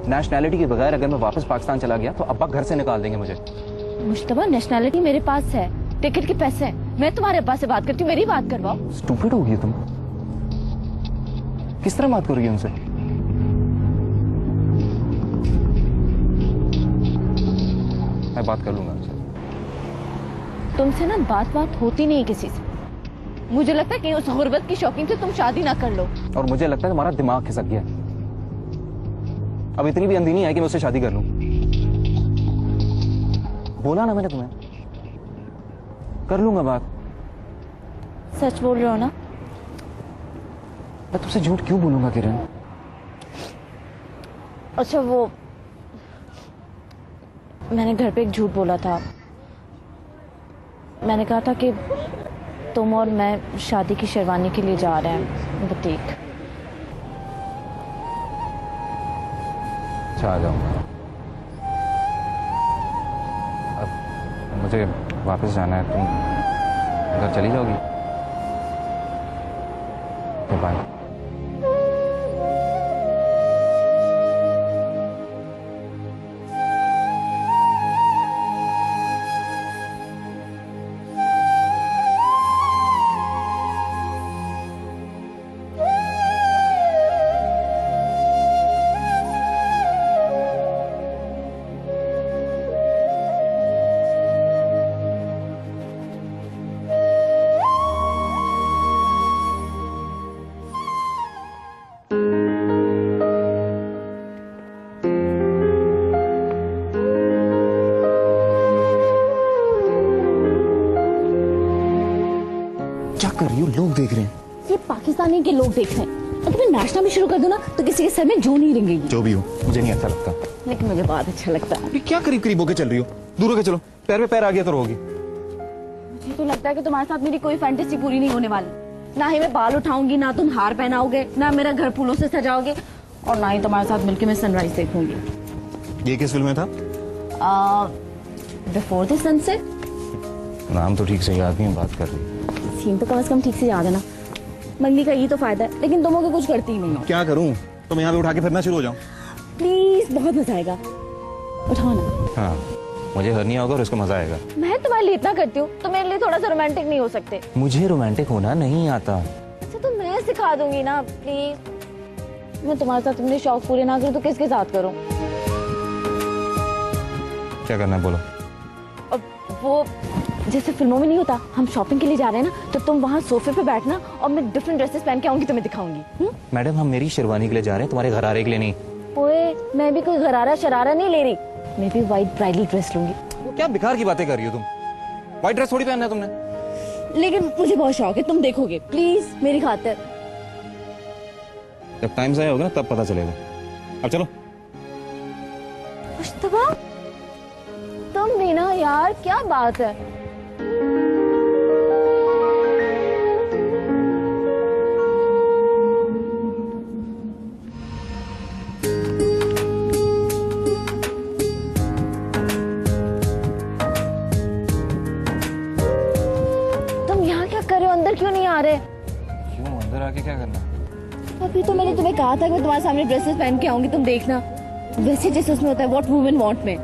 Nationality के बगैर अगर मैं वापस पाकिस्तान चला गया तो अब्बा घर से निकाल देंगे मुझे। मुश्तबा, नेशनैलिटी मेरे पास है, टिकट के पैसे हैं, मैं तुम्हारे अब्बा से बात करती हूँ, मेरी बात करवाओ। स्टूपिड हो गई तुम, किस तरह बात करोगी उनसे? मैं बात कर लूंगा उनसे। तुमसे ना बात होती नहीं किसी से। मुझे लगता है कि उस गुर्बत की शौकीन से तुम शादी ना कर लो। और मुझे लगता है तुम्हारा दिमाग खिसक गया। अब इतनी भी अंधी नहीं है कि मैं उससे शादी कर लूं। बोला ना मैंने तुम्हें, कर लूंगा बात। सच बोल रहे हो ना? मैं तुमसे झूठ क्यों बोलूंगा किरण? अच्छा, वो मैंने घर पे एक झूठ बोला था। मैंने कहा था कि तुम और मैं शादी की शेरवानी के लिए जा रहे हैं बुटीक। अच्छा, आ जाऊंगा। अब मुझे वापस जाना है, तुम घर चली जाओगी? बाय। कर रही हो? लोग देख रहे हैं। ये पाकिस्तानी के लोग देख रहे हैं। अगर मैं नाचना भी शुरू कर दूं ना तो किसी के सर में जूं नहीं रेंगेगी। जो भी हो, मुझे नहीं अच्छा लगता। लेकिन मुझे बहुत अच्छा लगता है। ये क्या करीब करीब होके चल रही हो? दूर होके चलो, पैर पे पैर आ गया तो रोगी। मुझे तो लगता है कि तुम्हारे साथ मेरी कोई फैंटेसी पूरी नहीं होने वाली। ना ही मैं बाल उठाऊंगी, ना तुम हार पहनाओगे, ना मेरा घर फूलों से सजाओगे, और ना ही तुम्हारे साथ मिलकर मैं सनराइज देखूंगी। ये किस फिल्म में था? Before the sunset. नाम तो ठीक से याद नहीं, बात कर रही। सीन तो कम से कम ठीक से याद है ना। मंगनी का ये तो फायदा है, लेकिन तुम लोग कुछ करती ही नहीं हो। क्या करूं? तुम यहाँ पे उठा के फिरना शुरू हो जाऊं? प्लीज, बहुत मजा आएगा। उठाओ ना। हाँ, मुझे हरनिया होगा और इसको मजा आएगा। मैं तुम्हारे लिए इतना करती हूँ, तो मेरे लिए थोड़ा सा रोमांटिक नहीं हो सकते? मुझे रोमांटिक होना नहीं आता। अच्छा, तो मैं सिखा दूंगी ना, प्लीज। मैं तुम्हारे साथ अपने शौक पूरे ना करूँ तो किसके साथ करूँ? क्या करना है बोलो। अब वो जैसे फिल्मों में नहीं होता, हम शॉपिंग के लिए जा रहे हैं ना, तो तुम वहाँ सोफे पे बैठना और मैं डिफरेंट ड्रेसेस पहन के आऊंगी, तुम्हें दिखाऊंगी। मैडम, हम मेरी शेरवानी के लिए जा रहे हैं, तुम्हारे घरारे के लिए नहीं। ओए, मैं भी कोई घरारा शरारा नहीं ले रही। मैं भी व्हाइट ब्राइडल ड्रेस लूंगी। वो क्या बेकार की बातें कर रही हो तुम? व्हाइट ड्रेस थोड़ी पहनना है तुमने। लेकिन मुझे बहुत शौक है, तुम देखोगे प्लीज मेरी खातिर। जब टाइम से होगा ना तब पता चलेगा। अब चलो। मुश्तबा, तुम भी ना यार, क्या बात है। तुम यहाँ क्या कर रहे हो? अंदर क्यों नहीं आ रहे? क्यों? अंदर आके क्या करना? अभी तो मैंने तुम्हें कहा था कि मैं तुम्हारे सामने ड्रेसेस पहन के आऊंगी, तुम देखना वैसे जैसे उसमें होता है व्हाट वुमेन वांट में।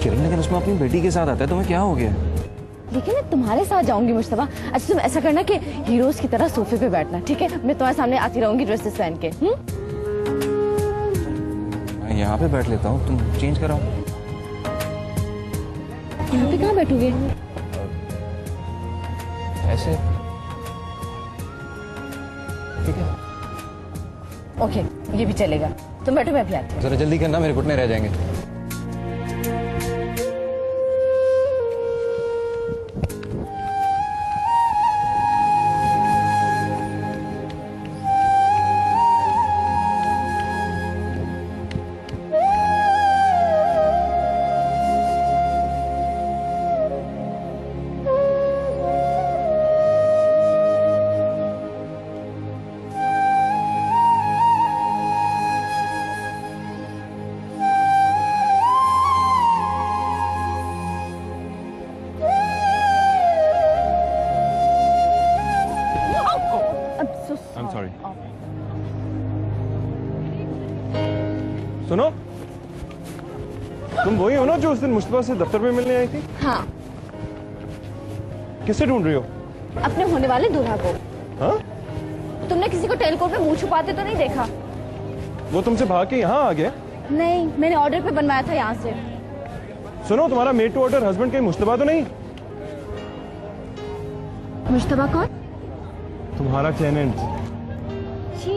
किरण, लेकिन उसमें अपनी बेटी के साथ आता है, तुम्हें क्या हो गया? लेकिन मैं तुम्हारे साथ जाऊंगी मुश्तबा। अच्छा, तुम ऐसा करना कि हीरोज की तरह सोफे पे बैठना, ठीक है? मैं तुम्हारे सामने आती रहूंगी ड्रेसेस पहन के। मैं यहाँ पे बैठ लेता हूँ, तुम चेंज कराओ। यहाँ पे कहाँ बैठोगे? ऐसे ठीक है। ओके, ये भी चलेगा। तुम बैठो, मैं भी आती हूँ। जरा जल्दी करना, मेरे घुटने रह जाएंगे। सुनो, तुम वही हो ना जो उस दिन मुस्तफा से दफ्तर में मिलने आई थी? हाँ, किसे ढूंढ रही हो? अपने होने वाले दूल्हा को। हाँ? तुमने किसी को टेलकोट में मुंह छुपाते तो नहीं देखा? वो तुमसे भाग के यहाँ आ गया? नहीं, मैंने ऑर्डर पे बनवाया था यहाँ से। सुनो, तुम्हारा मेड टू ऑर्डर हस्बैंड कहीं मुस्तफा तो नहीं? मुश्तबा कौन? तुम्हारा टेनेंट। छी,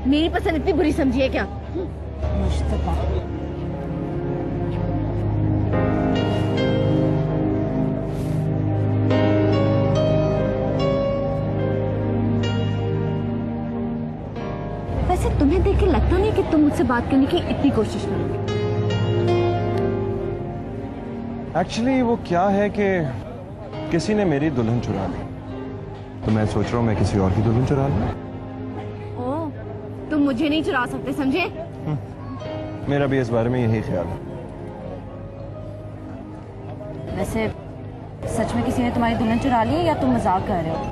मेरी पसंद इतनी बुरी समझी है क्या? मुश्तबा। वैसे तुम्हें देख के लगता नहीं कि तुम मुझसे बात करने की इतनी कोशिश करोगे। एक्चुअली वो क्या है कि किसी ने मेरी दुल्हन चुरा ली, तो मैं सोच रहा हूँ मैं किसी और की दुल्हन चुरा लूं। ओह, तुम मुझे नहीं चुरा सकते, समझे? मेरा भी इस बारे में यही ख्याल है। वैसे सच में किसी ने तुम्हारी दुल्हन चुरा ली है या तुम मजाक कर रहे हो?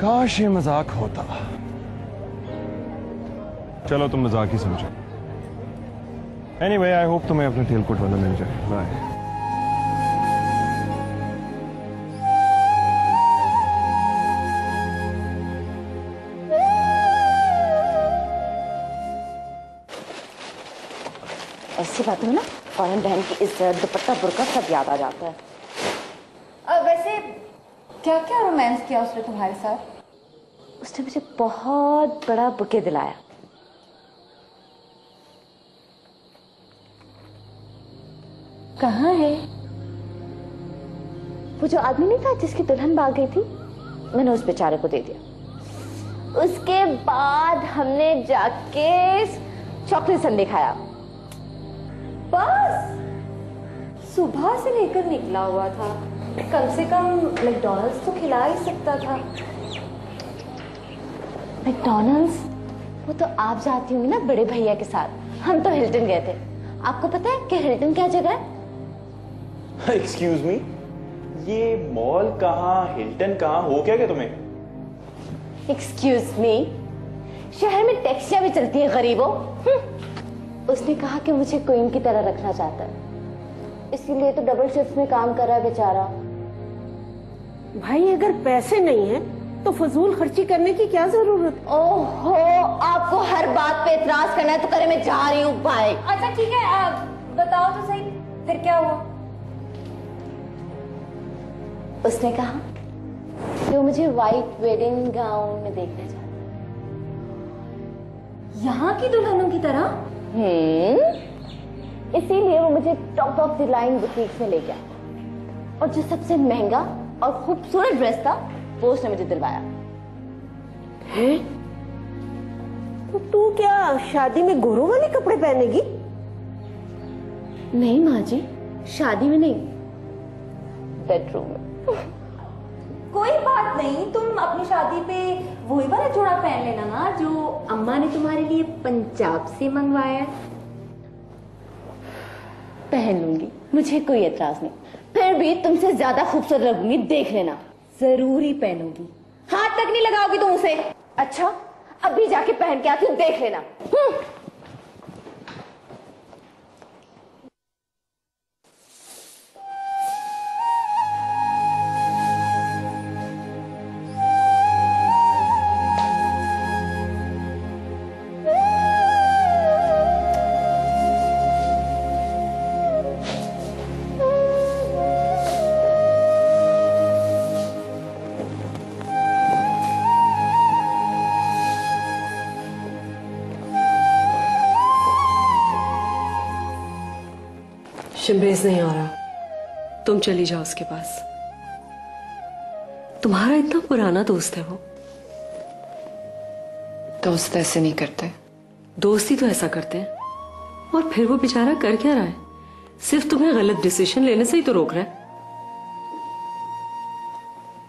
काश ये मजाक होता। चलो तुम मजाक ही समझो। एनीवे, आई होप तुम्हें अपना टेलकोट वाला मिल जाए। बाय। ऐसी बातों में ना फौरन बहन की इज्जत, दुपट्टा, बुर्का सब याद आ जाता है। वैसे क्या क्या रोमांस किया उसने तुम्हारे साथ? उसने मुझे बहुत बड़ा बुके दिलाया। कहाँ है वो जो आदमी नहीं था जिसकी दुल्हन भाग गई थी? मैंने उस बेचारे को दे दिया। उसके बाद हमने जाके चॉकलेट संडे खाया। बस सुबह से लेकर निकला हुआ था, कम से कम मैकडॉनल्ड्स तो खिला ही सकता था। मैकडॉनल्ड्स? वो तो आप जाती होंगी ना बड़े भैया के साथ, हम तो हिल्टन गए थे। आपको पता है कि हिल्टन क्या जगह है? एक्सक्यूज मी, ये मॉल कहाँ, हिल्टन कहाँ, हो क्या तुम्हें? एक्सक्यूज मी, शहर में टैक्सियां भी चलती हैं गरीबों। उसने कहा कि मुझे क्वीन की तरह रखना चाहता है, इसीलिए तो डबल शिफ्ट में काम कर रहा है बेचारा। भाई अगर पैसे नहीं है तो फजूल खर्ची करने की क्या जरूरत? ओहो, आपको हर बात पे इतराज करना है तो करे, मैं जा रही हूँ, बाय। अच्छा ठीक है, आप बताओ तो सही, फिर क्या हुआ? उसने कहा कि वो मुझे व्हाइट वेडिंग गाउन में देखना चाहता है, यहाँ की दुल्हनों की तरह। इसीलिए वो मुझे top of the line boutique में ले गया और जो सबसे महंगा और खूबसूरत ड्रेस था वो उसने मुझे दिलवाया। है? तो तू क्या शादी में गोरों वाले कपड़े पहनेगी? नहीं माँ जी, शादी में नहीं, बेडरूम में। कोई बात नहीं, तुम अपनी शादी पे वही वाला जोड़ा पहन लेना ना जो अम्मा ने तुम्हारे लिए पंजाब से मंगवाया। पहन लूंगी, मुझे कोई एतराज नहीं। फिर भी तुमसे ज्यादा खूबसूरत लगूंगी, देख लेना। जरूरी पहनूंगी। हाथ तक नहीं लगाओगी तुम उसे। अच्छा, अभी जाके पहन के आती हूँ, देख लेना। शिमरेज नहीं आ रहा, तुम चली जाओ उसके पास। तुम्हारा इतना पुराना दोस्त है वो। दोस्त ऐसे नहीं करते। दोस्ती तो ऐसा करते हैं। और फिर वो बेचारा कर क्या रहा है? सिर्फ तुम्हें गलत डिसीजन लेने से ही तो रोक रहा है।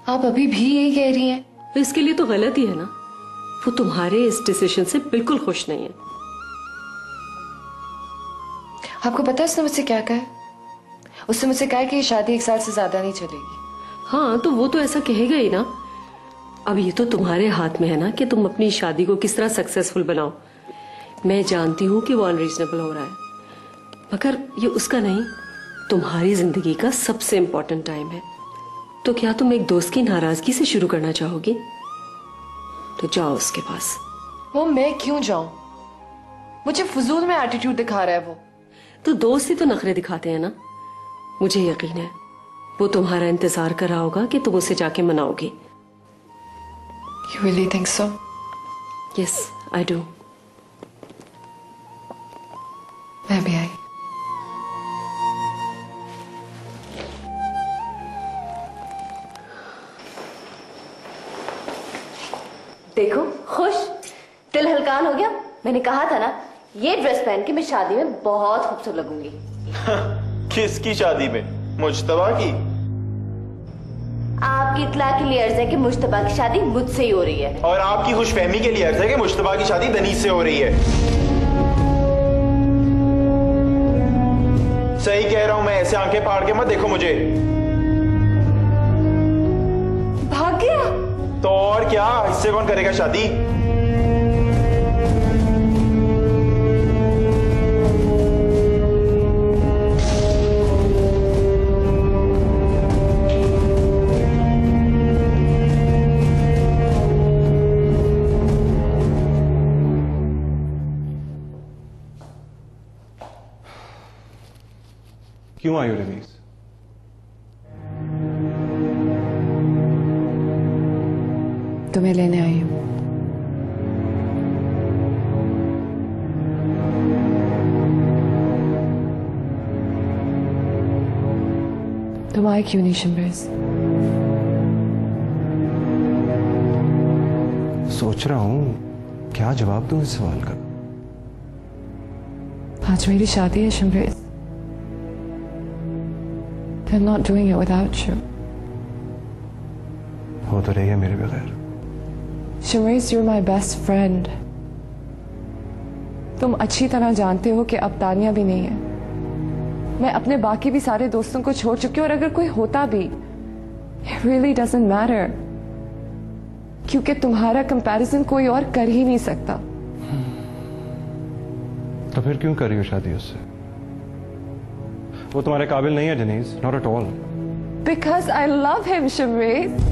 आप अभी भी यही कह रही हैं? तो इसके लिए तो गलत ही है ना। वो तुम्हारे इस डिसीजन से बिल्कुल खुश नहीं है। आपको पता है उसने मुझसे क्या कहा? उसने मुझसे कहा कि ये शादी 1 साल से ज्यादा नहीं चलेगी। हाँ, तो वो तो ऐसा कहेगा ही ना। अब ये तो तुम्हारे हाथ में है ना कि तुम अपनी शादी को किस तरह सक्सेसफुल बनाओ। मैं जानती हूँ कि वो अनरीजनेबल हो रहा है, मगर ये उसका नहीं, तुम्हारी जिंदगी का सबसे इंपॉर्टेंट टाइम है। तो क्या तुम एक दोस्त की नाराजगी से शुरू करना चाहोगी? तो जाओ उसके पास। वो मैं क्यों जाऊं? मुझे फजूल में एटीट्यूड दिखा रहा है वो। तो दोस्त ही तो नखरे दिखाते हैं ना। मुझे यकीन है वो तुम्हारा इंतजार कर रहा होगा कि तुम उसे जाके मनाओगे। You really think so? Yes, I do. मैं भी आई। देखो खुश, दिल हल्कान हो गया। मैंने कहा था ना, ये ड्रेस पहन के मैं शादी में बहुत खूबसूरत लगूंगी। किसकी शादी में? मुज्तबा की? आपकी इत्तला के लिए अर्ज है कि मुज्तबा की शादी मुझसे ही हो रही है। और आपकी खुशफहमी के लिए अर्ज है कि मुज्तबा की शादी दनीश से हो रही है। सही कह रहा हूं मैं, ऐसे आंखें फाड़ के मत देखो मुझे। भाग गया? तो और क्या, इससे कौन करेगा शादी? क्यों आई हो रनीस? तुम्हें लेने आई हूं। तुम आए क्यों नहीं शमरेज? सोच रहा हूं क्या जवाब दूं इस सवाल का। आज मेरी शादी है Shamrez. I'm not doing it without you. हो तो रही है मेरे बगैर। Shamrez, you're my best friend. तुम अच्छी तरह जानते हो कि अब तानिया भी नहीं है। मैं अपने बाकी भी सारे दोस्तों को छोड़ चुकी हूं, और अगर कोई होता भी, it really doesn't matter. क्योंकि तुम्हारा कंपैरिजन कोई और कर ही नहीं सकता। तो फिर क्यों कर रही हो शादी उससे? वो तुम्हारे काबिल नहीं है Denise, not at all. Because I love him, Shamreez.